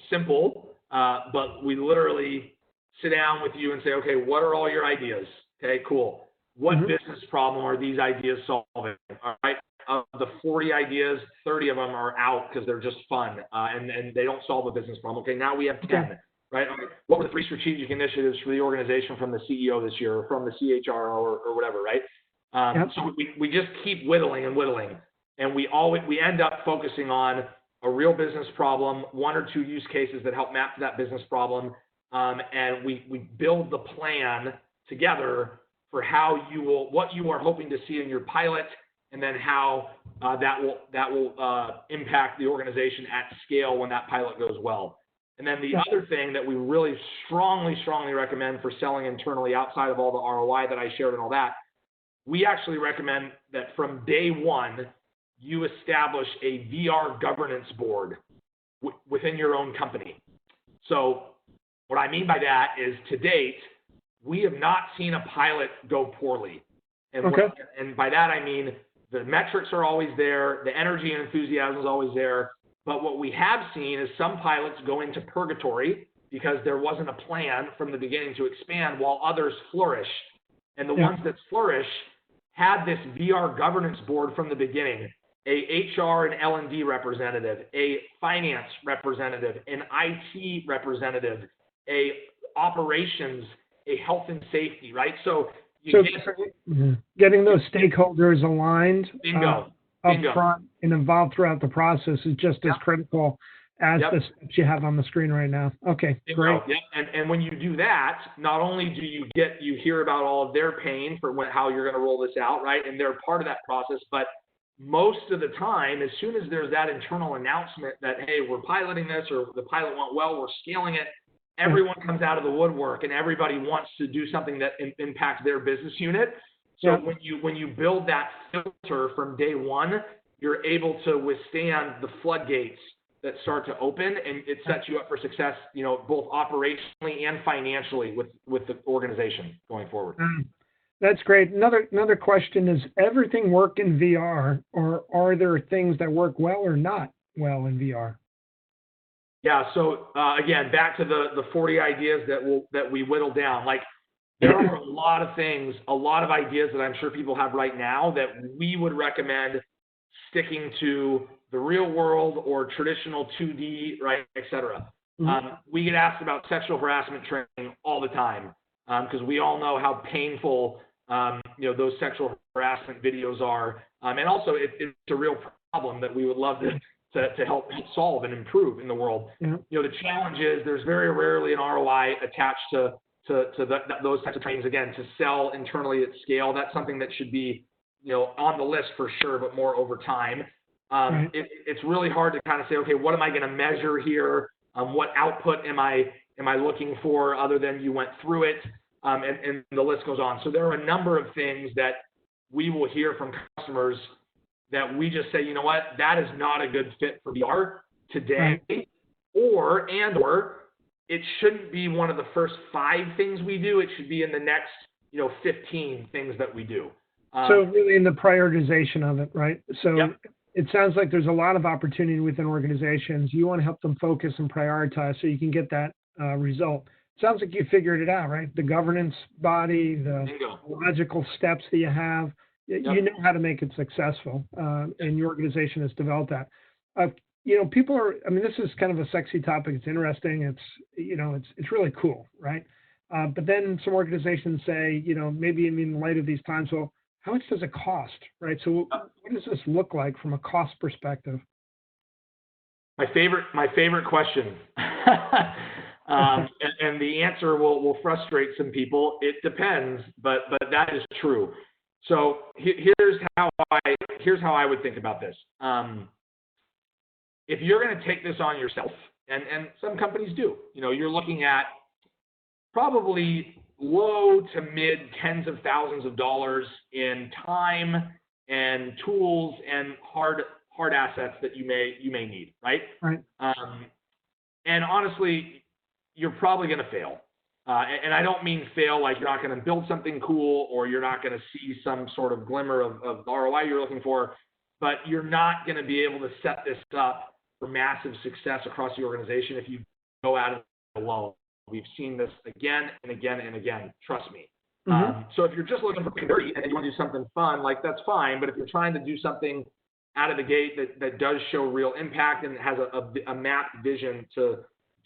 simple, but we literally sit down with you and say, okay, what are all your ideas? Okay, cool. What business problem are these ideas solving? All right. Of the 40 ideas, 30 of them are out because they're just fun, and they don't solve a business problem. Okay, now we have 10, right? Okay. What were the 3 strategic initiatives for the organization from the CEO this year, or from the CHRO, or whatever, right? So we just keep whittling and whittling, and we end up focusing on a real business problem, 1 or 2 use cases that help map to that business problem, and we build the plan together for what you are hoping to see in your pilot, and then how that will impact the organization at scale when that pilot goes well. And then the other thing that we really strongly recommend for selling internally, outside of all the ROI that I shared and all that, we actually recommend that from day one, you establish a VR governance board within your own company. So what I mean by that is, to date, we have not seen a pilot go poorly. And by that I mean, the metrics are always there, the energy and enthusiasm is always there, but what we have seen is some pilots go into purgatory because there wasn't a plan from the beginning to expand, while others flourish. And the ones that flourish had this VR governance board from the beginning, a HR and L&D representative, a finance representative, an IT representative, a operations, a health and safety, right? So getting those stakeholders aligned Bingo. up front and involved throughout the process is just as critical as Yep. the steps you have on the screen right now. Okay, great. Yep. And when you do that, not only do you hear about all of their pain for how you're going to roll this out, right? And they're part of that process, but most of the time, as soon as there's that internal announcement that, hey, we're piloting this, or the pilot went well, we're scaling it, everyone comes out of the woodwork and everybody wants to do something that impacts their business unit. So when you build that filter from day one, you're able to withstand the floodgates that start to open, and it sets you up for success, both operationally and financially with the organization going forward. That's great. Another question is, everything work in VR, or are there things that work well or not well in VR? Yeah. So again, back to the 40 ideas that we whittle down. Like, there are a lot of things, a lot of ideas that I'm sure people have right now that we would recommend sticking to the real world or traditional 2D, right, et cetera. We get asked about sexual harassment training all the time, because we all know how painful those sexual harassment videos are, and also it's a real problem that we would love to help solve and improve in the world. The challenge is there's very rarely an ROI attached to those types of trainings, again, to sell internally at scale. That's something that should be on the list for sure, but more over time. It's really hard to kind of say, okay, what am I going to measure here? What output am I looking for, other than you went through it? And the list goes on. So there are a number of things that we will hear from customers that we just say, you know what, that is not a good fit for VR today, or it shouldn't be one of the first 5 things we do. It should be in the next 15 things that we do. So really in the prioritization of it, right? So it sounds like there's a lot of opportunity within organizations. You want to help them focus and prioritize so you can get that result. Sounds like you figured it out, right? The governance body, the logical steps that you have, you know how to make it successful, and your organization has developed that. People are, this is kind of a sexy topic. It's interesting. It's really cool, right? But then some organizations say, maybe in light of these times, well, how much does it cost, right? So what does this look like from a cost perspective? My favorite question. And the answer will frustrate some people. It depends, but that is true. So here's how I would think about this. If you're going to take this on yourself, and some companies do, you're looking at probably low to mid tens of thousands of dollars in time and tools and hard assets that you may need, right? Right. And honestly, you're probably going to fail. And I don't mean fail like you're not going to build something cool, or you're not going to see some sort of glimmer of the ROI you're looking for, but you're not going to be able to set this up for massive success across the organization if you go at it alone. We've seen this again and again and again. Trust me. So if you're just looking for clarity and you want to do something fun, like, that's fine. But if you're trying to do something out of the gate that does show real impact and has a mapped vision to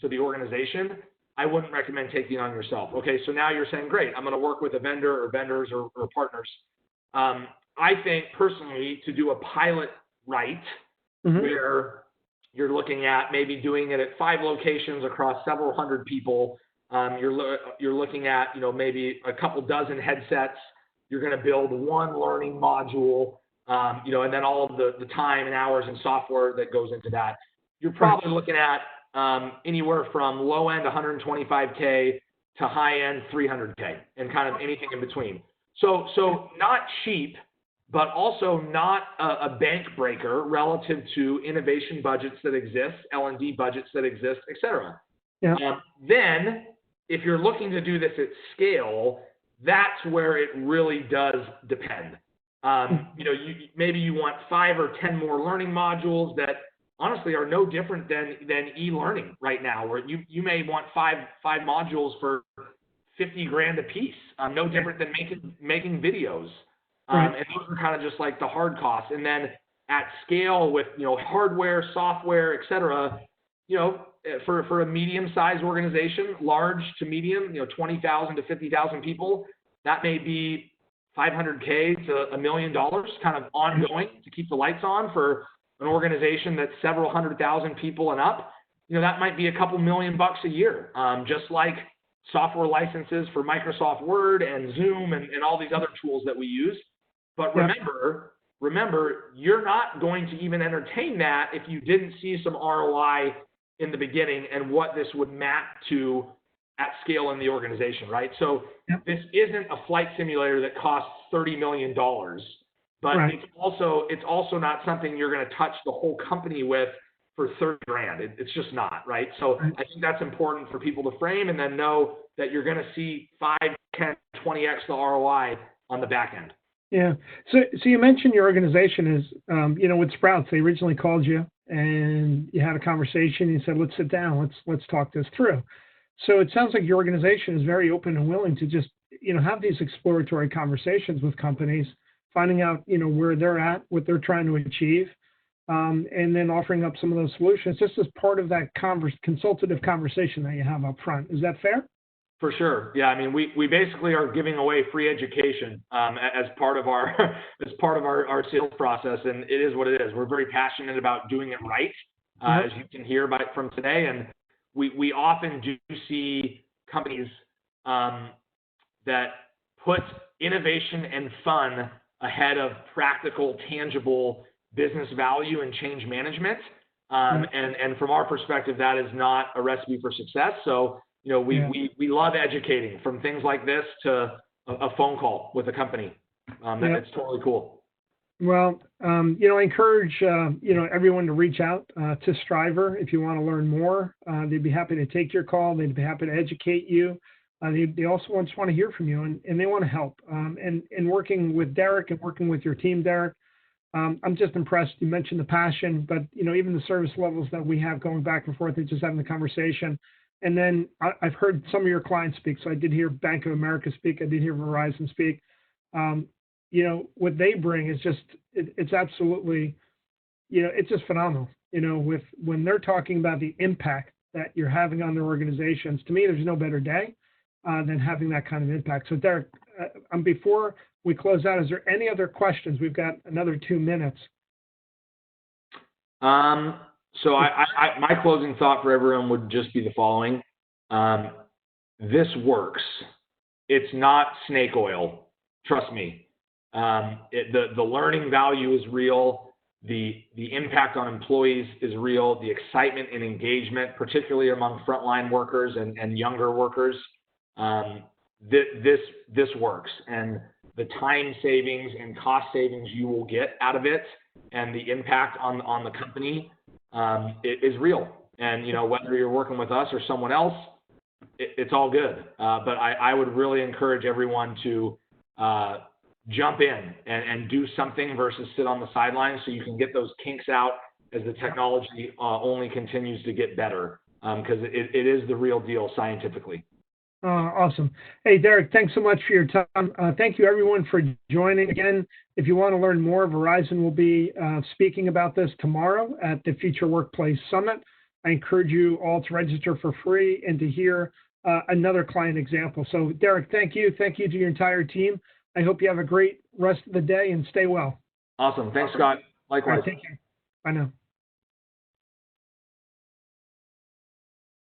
the organization, I wouldn't recommend taking it on yourself. Okay, so now you're saying, great, I'm going to work with a vendor or vendors or partners. I think personally, to do a pilot right, where you're looking at maybe doing it at 5 locations across several hundred people. You're looking at maybe a couple dozen headsets. You're going to build one learning module, and then all of the time and hours and software that goes into that. You're probably looking at anywhere from low end 125K to high end 300K, and kind of anything in between. So not cheap, but also not a bank breaker relative to innovation budgets that exist, L&D budgets that exist, et cetera. Then, if you're looking to do this at scale, that's where it really does depend. Maybe you want 5 or 10 more learning modules that honestly are no different than e-learning right now, where you may want five modules for $50,000 a piece, no different than making videos. And those are kind of just like the hard costs. And then at scale with hardware, software, et cetera, for a medium-sized organization, large to medium, 20,000 to 50,000 people, that may be $500K to $1 million, kind of ongoing to keep the lights on for an organization that's several 100,000 people and up. that might be a couple $1,000,000 a year, just like software licenses for Microsoft Word and Zoom and all these other tools that we use. But remember, you're not going to even entertain that if you didn't see some ROI in the beginning and what this would map to at scale in the organization, right? So this isn't a flight simulator that costs $30 million, but it's also not something you're going to touch the whole company with for 30 grand. It's just not, right? So I think that's important for people to frame and then know that you're going to see 5, 10, 20x the ROI on the back end. Yeah. So you mentioned your organization is, with Sprouts, they originally called you and you had a conversation. You said, let's sit down. Let's talk this through. So it sounds like your organization is very open and willing to just, have these exploratory conversations with companies, finding out, where they're at, what they're trying to achieve, and then offering up some of those solutions just as part of that consultative conversation that you have up front. Is that fair? For sure. Yeah. I mean, we basically are giving away free education as part of our our sales process, and it is what it is. We're very passionate about doing it right, as you can hear from today. And we often do see companies that put innovation and fun ahead of practical, tangible business value and change management. And from our perspective, that is not a recipe for success. So, we love educating, from things like this to a phone call with a company. It's totally cool. Well, I encourage, everyone to reach out to Strivr if you want to learn more. They'd be happy to take your call. They'd be happy to educate you. They also just want to hear from you, and they want to help. And working with Derek and working with your team, Derek, I'm just impressed. You mentioned the passion, but, even the service levels that we have going back and forth and just having the conversation. And then I've heard some of your clients speak. So I did hear Bank of America speak. I did hear Verizon speak. What they bring is just, it's absolutely, it's just phenomenal, when they're talking about the impact that you're having on their organizations. To me, there's no better day than having that kind of impact. So Derek, before we close out, is there any other questions? We've got another 2 minutes. So my closing thought for everyone would just be the following. This works. It's not snake oil. Trust me. The learning value is real. The impact on employees is real. The excitement and engagement, particularly among frontline workers and younger workers, this works. And the time savings and cost savings you will get out of it and the impact on the company is real. And, whether you're working with us or someone else, it's all good. But I would really encourage everyone to jump in and do something versus sit on the sidelines so you can get those kinks out as the technology only continues to get better, because it is the real deal scientifically. Awesome. Hey, Derek, thanks so much for your time. Thank you, everyone, for joining. Again, if you want to learn more, Verizon will be speaking about this tomorrow at the Future Workplace Summit. I encourage you all to register for free and to hear another client example. So, Derek, thank you. Thank you to your entire team. I hope you have a great rest of the day and stay well. Awesome. Thanks, Scott. Likewise. All right, take care. Bye now.